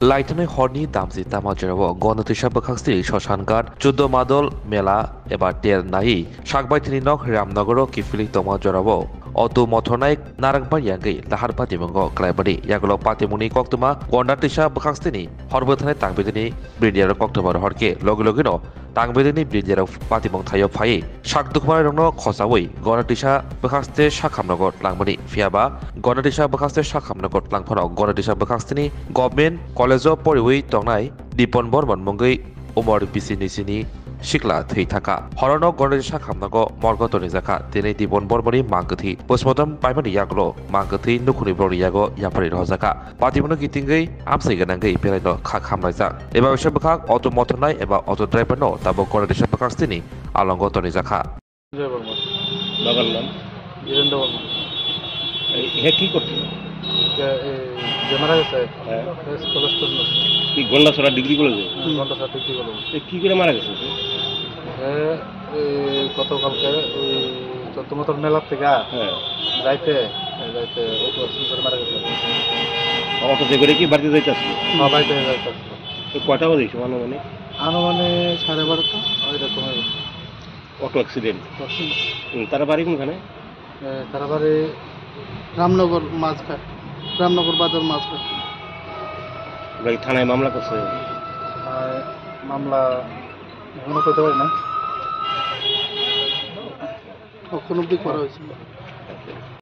लाइटनै हरनि दामजि तामाजेराव गणतैसा बोखांस्ति शशानघाट 14 मादल मेला एबा टेर नाहि सागबायथिनि नक रामनगर किफिलि तमाजेराव अटो मथरनाय नारांबार यांगै लाहार पातिमंग क्लाइबारि यागल पातिमुनि कक्तमा गणतैसा बोखांस्तिनि हरबोथानाय तांबेदिनि ब्रिडियार कक्तबार हरके लगे लगेनो तांबेदिनि ब्रिडियार पातिमंग थायो फायै सागदुखमाय रंनो खसावै गणतैसा बोखांस्ते साखामनगर लांबनि फियाबा गणतैसा बोखांस्ते साखामनगर लांफानाव गणतैसा बोखांस्तिनि गभर्नमेन्ट कलेजो परिवै तंनाय दिपन बर्मन मंगै उमर बिसि निसिनि सिक्ला थै थाका हरनो गणतैसा खामनांगो मर्गतनि जाखा दिनै दिपन बर्मनि मांगथि पोस्टमर्टम पाइमानि यागलो मांगथि नुखुनि ब्रनि यागो याफारि रजाका पातिमनो गितिंगै आमसै गनांगै पेरायनो खा खामनायजा एबा बिसोर बखा अटो मथरनाय एबा अटो ड्राइभारनो ताबो गणतैसा बोखांस्तिनि आलंगतनि जाखा জয় বর্মা বাবার নাম বীরেন্দ্র বর্মা হ্যাঁ কি করছিল যে মারা গেছে হ্যাঁ কলেজ স্টুডেন্ট কি গন্ডাছড়া ডিগ্রি কলেজে ঘন্টা সাথে কি বলবো কি করে মারা গেছে সে? গতকালকে ওই 14 মতন মেলার থেকে হ্যাঁ যাইতে যাইতে অটো অ্যাক্সিডেন্ট করে মারা গেছে অটোতে করে কি বাড়িতে যাইতে আসলো বাড়িতে যাইতে কয়টা বাজে সময় মানে আনুমানিক 12:30 ওই রকম অটো অ্যাক্সিডেন্ট তারা বাড়ি কোনখানে তারা বাড়ি রামনগর মাঝঘাট রামনগর বাজার মাঝঘাট ওরা থানায় মামলা করছে মামলা এখনো করতে পারি না কখন অব্দি করা হয়েছিল